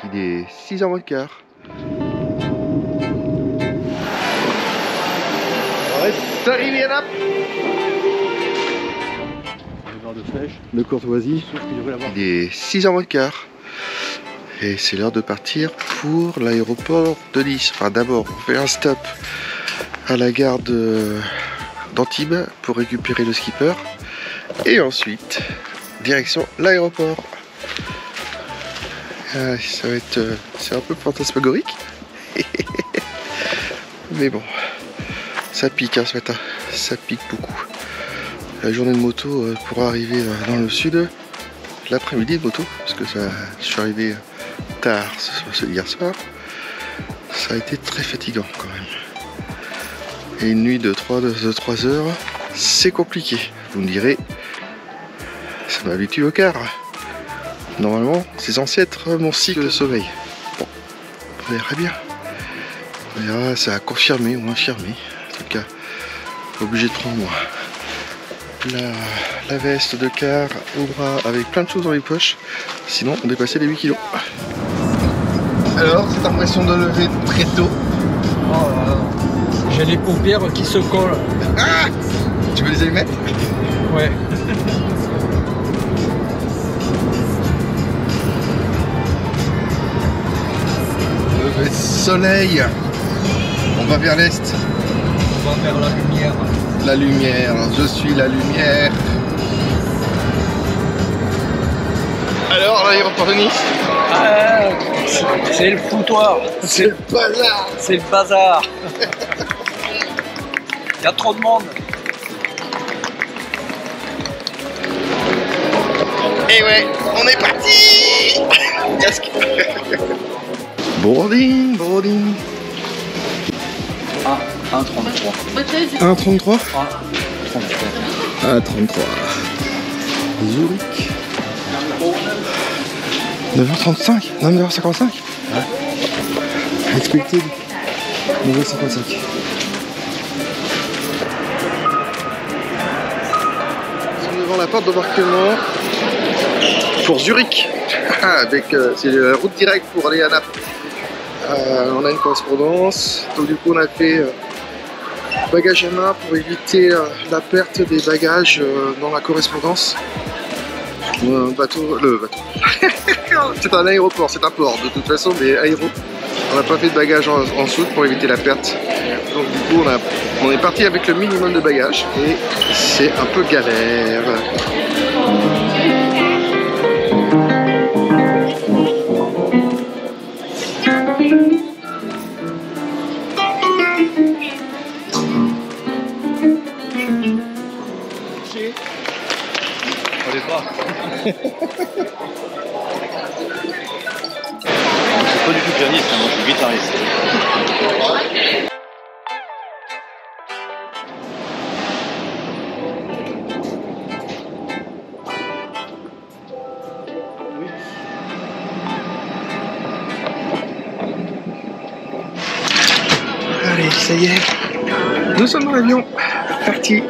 Il est 6h moins le quart. C'est arrivé à Naples. De Courtoisie. Il est 6h moins le quart. Et c'est l'heure de partir pour l'aéroport de Nice. Enfin d'abord on fait un stop à la gare d'Antibes pour récupérer le skipper. Et ensuite direction l'aéroport. Ça va être... c'est un peu fantasmagorique. Mais bon, ça pique hein, ce matin. Ça pique beaucoup. La journée de moto pour arriver dans le sud. L'après-midi de moto. Parce que ça, je suis arrivé tard hier soir. Ça a été très fatigant quand même. Et une nuit de 3 heures, c'est compliqué. Vous me direz, ça m'habitue au quart. Normalement, c'est censé être mon cycle de sommeil. Bon, on verra bien. On verra, ça a confirmé ou infirmé. En tout cas, obligé de prendre la veste de quart au bras avec plein de choses dans les poches. Sinon, on dépassait les 8 kilos. Alors, cette impression de lever très tôt. Oh, j'ai les paupières qui se collent. Ah, tu veux les allumer? Ouais. Lever de soleil. On va vers l'est. On va vers la lumière. La lumière, je suis la lumière. Alors, l'aéroport de Nice? C'est le foutoir. C'est le bazar. C'est le bazar. Il y a trop de monde. Et ouais, on est parti. Casque. Boarding, boarding. Ah, 1,33. 1,33. Ah, 33. 1,33. Zurich. 9h35. Non, 9h55. Ouais. Expected. 9h55. Nous sommes devant la porte d'embarquement pour Zurich. Avec c'est la route directe pour aller à Naples. On a une correspondance. Donc du coup on a fait bagage à main pour éviter la perte des bagages dans la correspondance. Le bateau. C'est un aéroport, c'est un port de toute façon, mais aéro. On n'a pas fait de bagages en soute pour éviter la perte. Donc du coup on est parti avec le minimum de bagages et c'est un peu galère. On est pas. C'est pas du tout pianiste, moi je suis guitariste. Allez, ça y est, nous sommes dans l'avion, parti.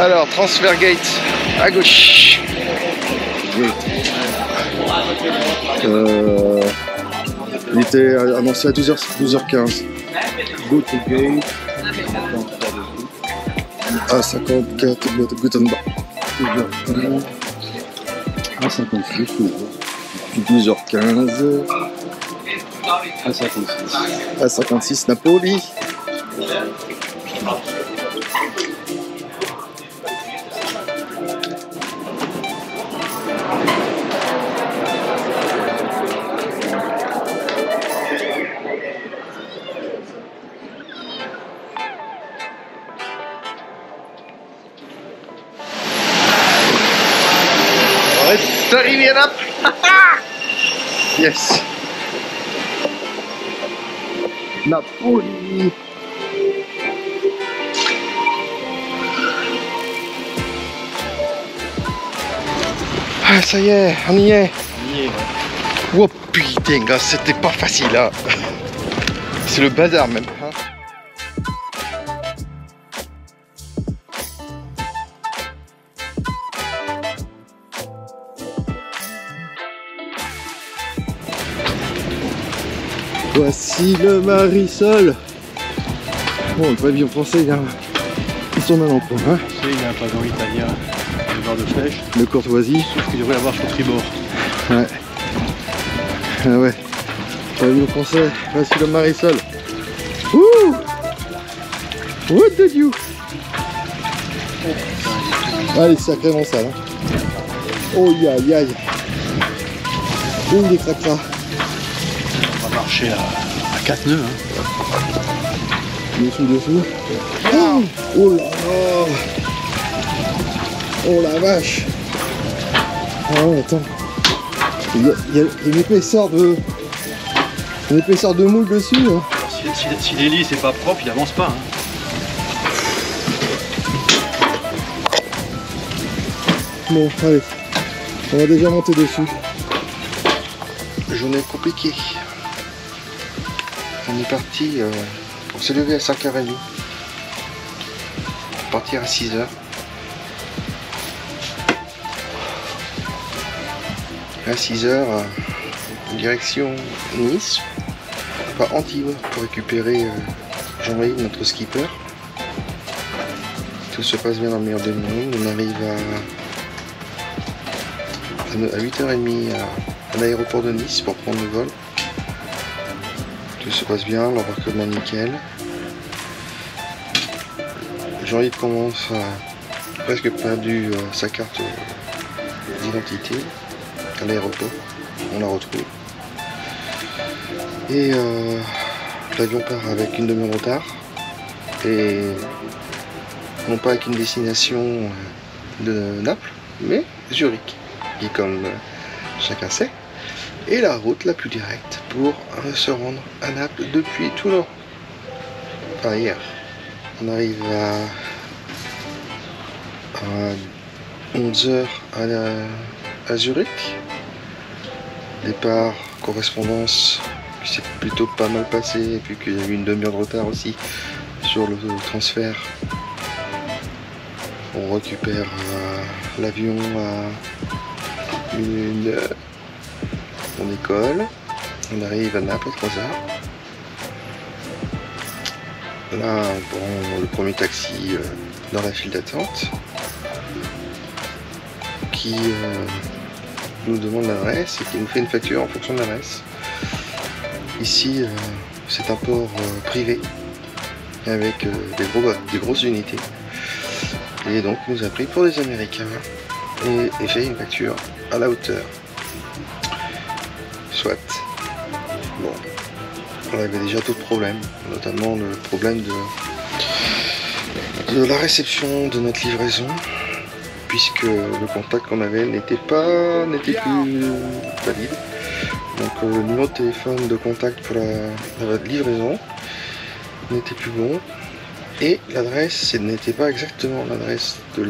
Alors, transfert gate à gauche. Il était annoncé à 12h15. Go to gate. À 54, Gutenberg. À 56, 12h15. à 56. À 56, Napoli. On est arrivé à Naples. Yes. Napoli. Ah, ça y est, on y est. Oh putain, gars, c'était pas facile là. C'est le bazar même. Hein. Voici le Marisol. Bon, le pavillon français, ils sont mal en point. Hein. Il y a un pavillon italien, le bord de flèche. Le Courtoisie. Sauf qu'il devrait avoir sur tribord. Ouais. Ah ouais. Pavillon français, voici le Marisol. Ouh. What did you? Allez, sacrément sale. Hein. Oh aïe aïe. Boum des cracras. On va marcher à 4 nœuds. Hein. Dessous. Oh là là. Oh la vache. Ah ouais, attends. Il y a une épaisseur de moule dessus. Hein. Si les lits c'est pas propre, il avance pas. Hein. Bon, allez. On va déjà monter dessus. Journée compliquée. On est parti, on s'est levé à 5h30. Partir à 6h. À 6h, direction Nice, enfin Antibes, pour récupérer Jean-Marie, notre skipper. Tout se passe bien dans le meilleur des mondes. On arrive à 8h30 à l'aéroport de Nice pour prendre le vol. Tout se passe bien, l'embarquement nickel. Jean-Yves commence à presque perdu sa carte d'identité à l'aéroport. On la retrouve. Et l'avion part avec une demi-heure de retard. Et non pas avec une destination de Naples, mais Zurich, qui comme chacun sait, est la route la plus directe pour se rendre à Naples depuis Toulon. Enfin hier. On arrive à 11h à Zurich. Départ, correspondance qui s'est plutôt pas mal passé, et puis qu'il y a eu une demi-heure de retard aussi sur le transfert. On récupère l'avion à une heure. On décolle. On arrive à Naples à 3h. Là, on prend le premier taxi dans la file d'attente qui nous demande l'adresse et qui nous fait une facture en fonction de l'adresse. Ici, c'est un port privé avec des grosses unités. Et donc, il nous a pris pour des Américains et fait une facture à la hauteur. Soit. Bon. On avait déjà d'autres problèmes, notamment le problème de la réception de notre livraison, puisque le contact qu'on avait n'était plus valide. Donc le numéro de téléphone de contact pour la livraison n'était plus bon, et l'adresse n'était pas exactement l'adresse de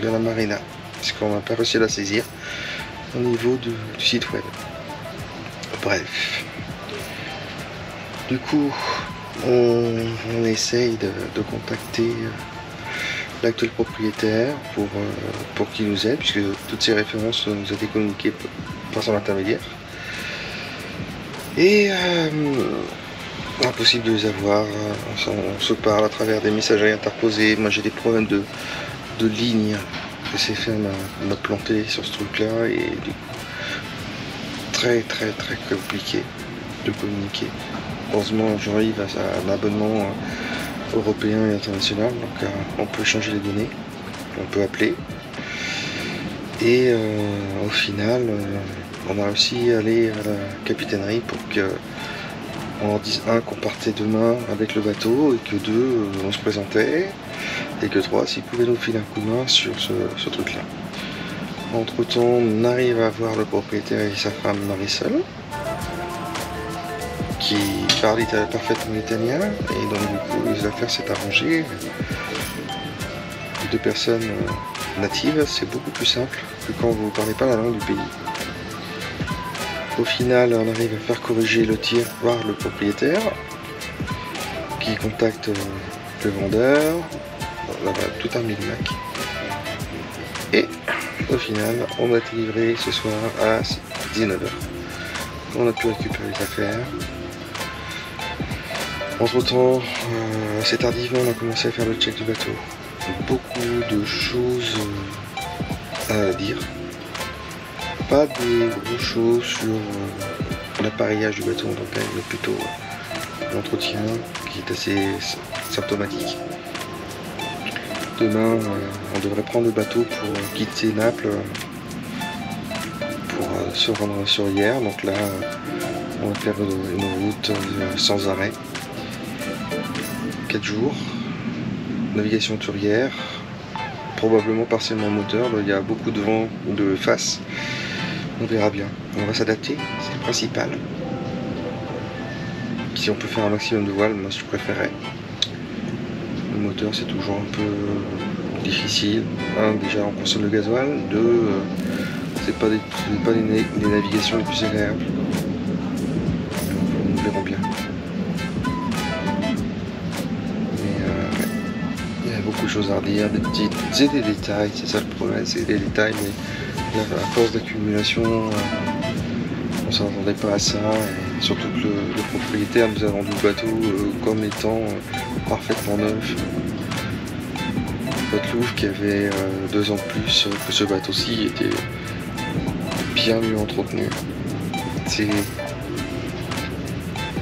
la marina, puisqu'on n'a pas réussi à la saisir au niveau du site web. Bref. Du coup, on essaye de contacter l'actuel propriétaire pour qu'il nous aide, puisque toutes ces références nous ont été communiquées par son intermédiaire. Et impossible de les avoir, on se parle à travers des messageries interposées. Moi j'ai des problèmes de ligne, que c'est fait m'a planté sur ce truc là, et du coup très compliqué de communiquer. Heureusement j'arrive à un abonnement européen et international, donc on peut échanger les données, on peut appeler, et au final on a réussi à aller à la capitainerie pour qu'on leur dise qu'on partait demain avec le bateau, et que 2 on se présentait, et que 3 s'ils pouvaient nous filer un coup de main sur ce truc là. Entre temps on arrive à voir le propriétaire et sa femme Marisol, qui parle parfaitement italien, et donc du coup les affaires s'est arrangées. Les 2 personnes natives, c'est beaucoup plus simple que quand vous ne parlez pas la langue du pays. Au final on arrive à faire corriger le tir par le propriétaire, qui contacte le vendeur, tout un micmac, et au final on a été livré ce soir à 19h. On a pu récupérer les affaires. Entre temps, assez tardivement, on a commencé à faire le check du bateau. Beaucoup de choses à dire. Pas des grosses choses sur l'appareillage du bateau en tant que tel, mais plutôt l'entretien qui est assez symptomatique. Demain, on devrait prendre le bateau pour quitter Naples pour se rendre sur Hyères. Donc là, on va faire une route sans arrêt. 4 jours, navigation tourière, probablement partiellement moteur, il y a beaucoup de vent de face, on verra bien, on va s'adapter, c'est le principal. Si on peut faire un maximum de voile, moi je préférerais. Le moteur c'est toujours un peu difficile, déjà on consomme le gasoil, 2 c'est pas les navigations les plus agréables. Nous verrons bien. Beaucoup de choses à redire, des petits et des détails, c'est ça le problème, c'est des détails, mais à force d'accumulation, on s'attendait pas à ça, et surtout que le propriétaire nous a vendu le bateau comme étant parfaitement neuf. Votre qui avait 2 ans de plus que ce bateau-ci était bien mieux entretenu.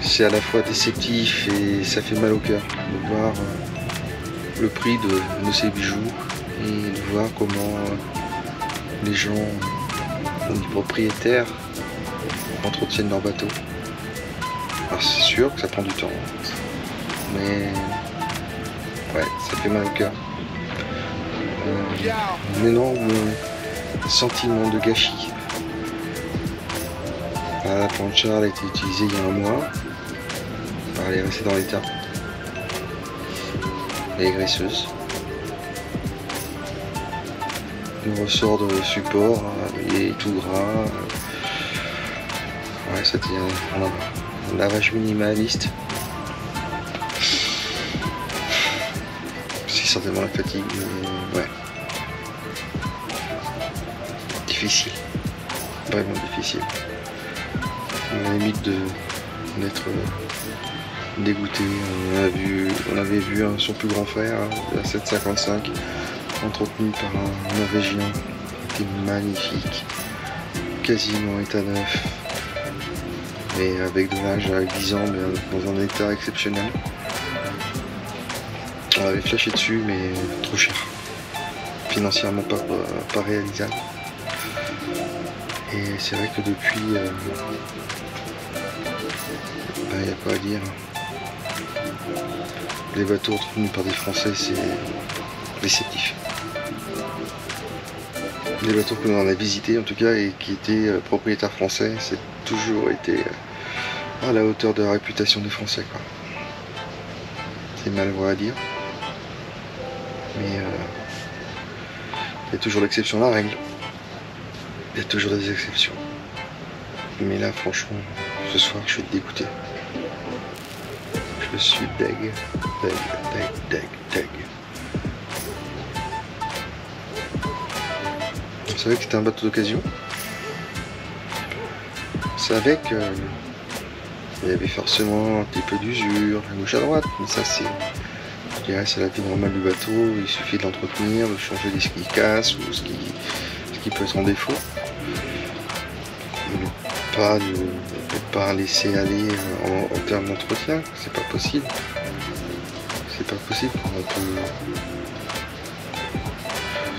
C'est à la fois déceptif et ça fait mal au cœur de voir le prix de ces bijoux et de voir comment les gens, les propriétaires, entretiennent leur bateau. Alors c'est sûr que ça prend du temps, mais ouais, ça fait mal au cœur. Un énorme sentiment de gâchis. La plancha a été utilisée il y a un mois, elle est restée dans l'état. Elle est graisseuse. Le ressort de support, il est tout gras. Ouais, c'était un lavage minimaliste. C'est certainement la fatigue, mais ouais. Difficile. Vraiment difficile. On a la limite d'être dégoûté. On avait vu son plus grand frère, la 755, entretenu par un Norvégien, qui était magnifique, quasiment état neuf, mais avec de l'âge, avec 10 ans, mais dans un état exceptionnel. On avait flashé dessus, mais trop cher, financièrement pas réalisable. Et c'est vrai que depuis, il n'y a pas à dire. Les bateaux entretenus par des Français, c'est déceptif. Les bateaux que l'on a visités en tout cas et qui étaient propriétaires français, c'est toujours été à la hauteur de la réputation des Français, quoi. C'est malheureux à dire, mais il y a toujours l'exception à la règle. Il y a toujours des exceptions. Mais là, franchement, ce soir, je suis dégoûté. Je suis deg. On savait que c'était un bateau d'occasion. On savait qu'il y avait forcément un petit peu d'usure à gauche à droite, mais ça c'est la vie normale du bateau. Il suffit de l'entretenir, de changer ce qui casse ou ce qui peut être en défaut. Ne pas laisser aller en termes d'entretien, c'est pas possible. C'est pas possible. On peut...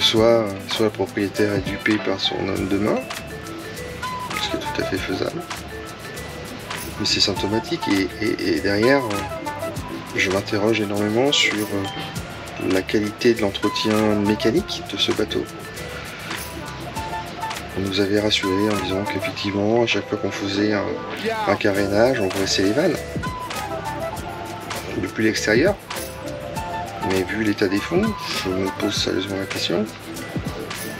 soit le propriétaire est dupé par son homme de main, ce qui est tout à fait faisable. Mais c'est symptomatique et derrière, je m'interroge énormément sur la qualité de l'entretien mécanique de ce bateau. On nous avait rassuré en disant qu'effectivement, à chaque fois qu'on faisait un carénage, on graissait les vannes depuis l'extérieur. Mais vu l'état des fonds, je me pose sérieusement la question.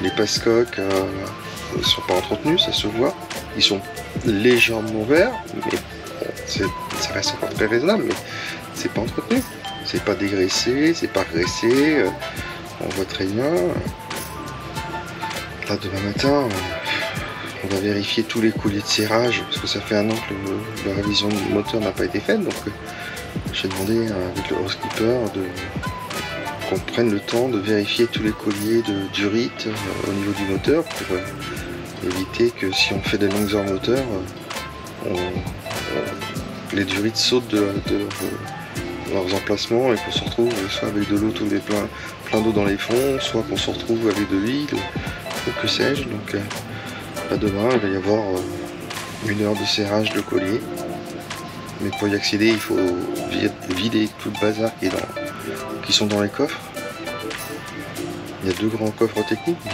Les passe-coques ne sont pas entretenus, ça se voit. Ils sont légèrement verts, mais bon, ça reste encore très raisonnable, mais c'est pas entretenu. C'est pas dégraissé, c'est pas graissé. On voit très bien. Là, demain matin, on va vérifier tous les colliers de serrage, parce que ça fait un an que la révision du moteur n'a pas été faite. Donc, j'ai demandé avec le housekeeper qu'on prenne le temps de vérifier tous les colliers de durite au niveau du moteur pour éviter que si on fait des longues heures moteur, les durites sautent de leurs emplacements et qu'on se retrouve soit avec de l'eau plein d'eau dans les fonds, soit qu'on se retrouve avec de l'huile ou que sais-je. Donc demain il va y avoir 1 heure de serrage de collier, mais pour y accéder il faut vider tout le bazar qui sont dans les coffres. Il y a 2 grands coffres techniques, mais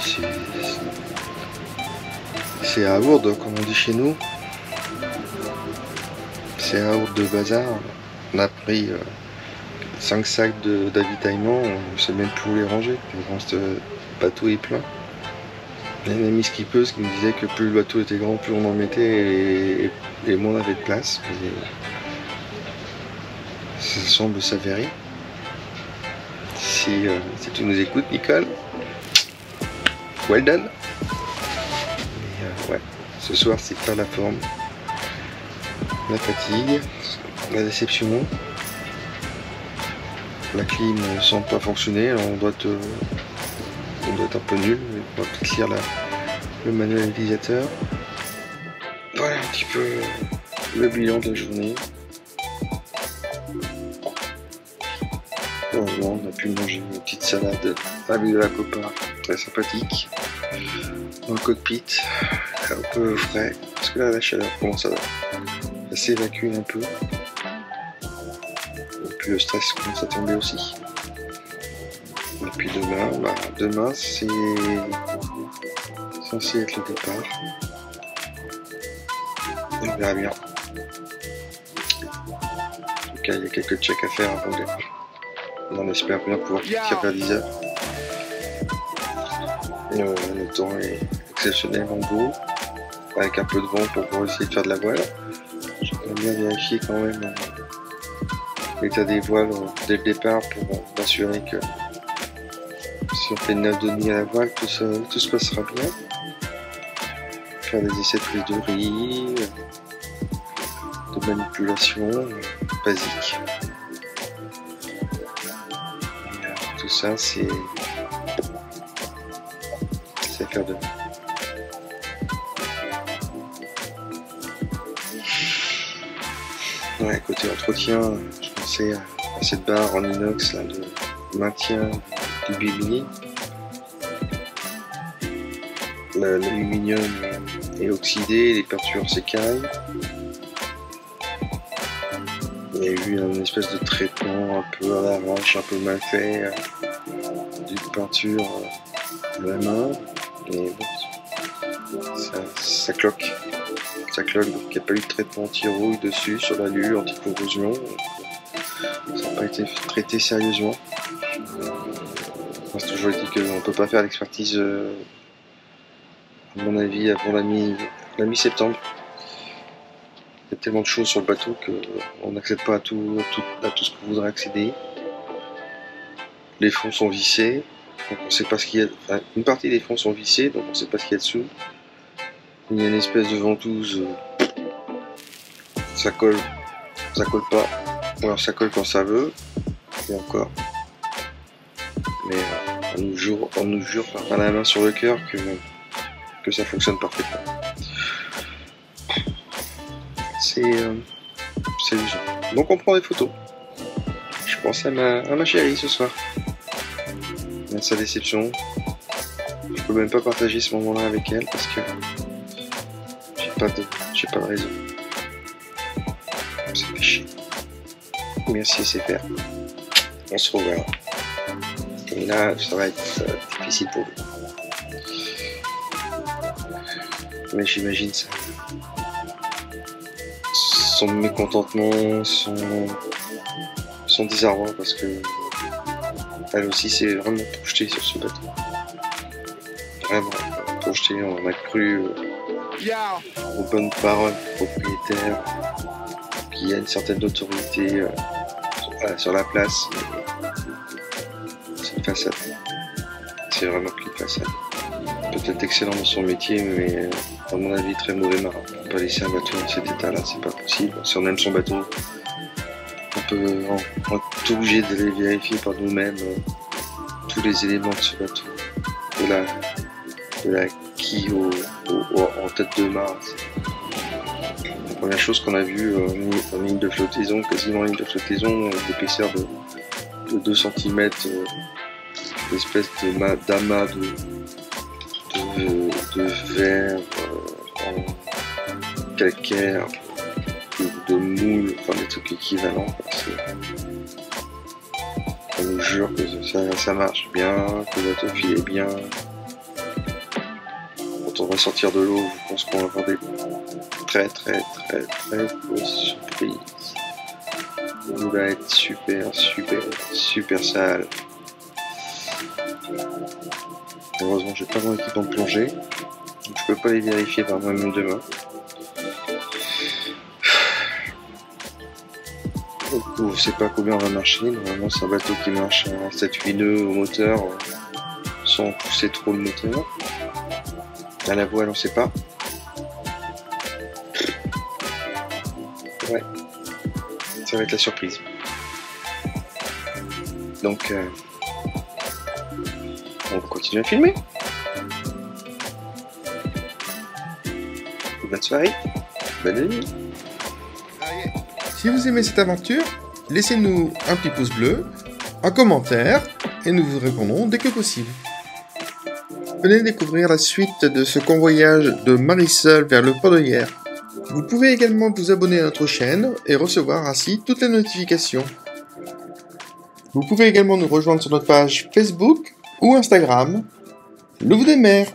c'est à ourde comme on dit chez nous. C'est à ourde de bazar. On a pris 5 sacs d'avitaillement, on ne sait même plus où les ranger. Quand ce bateau est plein. Il y a une amie skippeuse qui me disait que plus le bateau était grand, plus on en mettait et moins on avait de place. Mais ça semble s'avérer. Si tu nous écoutes, Nicole, well done. Mais ouais, ce soir c'est pas la forme, la fatigue, la déception, la clim ne semble pas fonctionner. Alors on doit être un peu nul, on va peut-être lire le manuel utilisateur. Voilà un petit peu le bilan de la journée. Heureusement, on a pu manger une petite salade avec de la copa, très sympathique, dans le cockpit, un peu frais, parce que là la chaleur commence à s'évacuer un peu, et puis le stress commence à tomber aussi. Et puis demain c'est censé être le départ, on verra bien. En tout cas, il y a quelques checks à faire avant le départ. On espère bien pouvoir partir vers 10 heures. Le temps est exceptionnellement beau, avec un peu de vent pour pouvoir essayer de faire de la voile. J'aimerais bien vérifier quand même l'état des voiles dès le départ pour m'assurer que si on fait 9,5 à la voile, tout se passera bien. Faire des essais de prise de riz, de manipulation basique. Tout ça, c'est à faire demain. Ouais, côté entretien, je pensais à cette barre en inox là, de maintien du bibini. L'aluminium est oxydé, les peintures s'écaillent. Il y a eu une espèce de traitement un peu à l'arrache, un peu mal fait, d'une peinture à la main, et bon, ça cloque. Ça cloque, donc il n'y a pas eu de traitement anti-rouille dessus, sur l'allure, anti-corrosion. Ça n'a pas été traité sérieusement. C'est toujours dit qu'on ne peut pas faire l'expertise, à mon avis, avant la mi-septembre. Il y a tellement de choses sur le bateau qu'on n'accède pas à tout ce qu'on voudrait accéder. Les fonds sont vissés, Donc on sait pas ce qu'il y a. Enfin, une partie des fonds sont vissés, donc on sait pas ce qu'il y a dessous. Il y a une espèce de ventouse. Ça colle pas. Ou alors ça colle quand ça veut. Et encore. Mais on nous jure par la main sur le cœur que ça fonctionne parfaitement. C'est amusant. Donc on prend des photos. Je pense à ma chérie ce soir. À sa déception. Je peux même pas partager ce moment-là avec elle parce que j'ai pas de réseau. Ça fait chier. Mais si c'est faire. On se reverra. Et là, ça va être difficile pour vous. Mais j'imagine ça. Son mécontentement, son désarroi, parce que elle aussi s'est vraiment projetée sur ce bateau. Vraiment projetée, on a cru aux bonnes paroles du propriétaire, qu'il y a une certaine autorité sur la place. C'est une façade. C'est vraiment qu'une façade. Peut-être excellent dans son métier, mais à mon avis très mauvais marin. On peut pas laisser un bateau dans cet état-là, c'est pas possible. Si on aime son bateau, on est obligé d'aller vérifier par nous-mêmes tous les éléments de ce bateau. De la quille en tête de mât. La première chose qu'on a vue en ligne de flottaison, quasiment en ligne de flottaison, d'épaisseur de 2 cm, d'espèce d'amas de verre en calcaire, de moule, enfin des trucs équivalents. On nous jure que ça marche bien, que le bateau file bien. Quand on va sortir de l'eau, je pense qu'on va avoir des très grosses surprises. Il va être super sale. Heureusement, j'ai pas mon équipement de plongée, donc je peux pas les vérifier par moi-même demain. On ne sait pas combien on va marcher. Normalement, c'est un bateau qui marche à 7-8 nœuds au moteur sans pousser trop le moteur. À la voile, on sait pas. Ouais, ça va être la surprise. Donc, on va continuer à filmer. Bonne soirée, bonne nuit. Si vous aimez cette aventure, laissez-nous un petit pouce bleu, un commentaire, et nous vous répondrons dès que possible. Venez découvrir la suite de ce convoyage de Marisol vers le port de Hyères. Vous pouvez également vous abonner à notre chaîne et recevoir ainsi toutes les notifications. Vous pouvez également nous rejoindre sur notre page Facebook ou Instagram, Le Bout des Mers.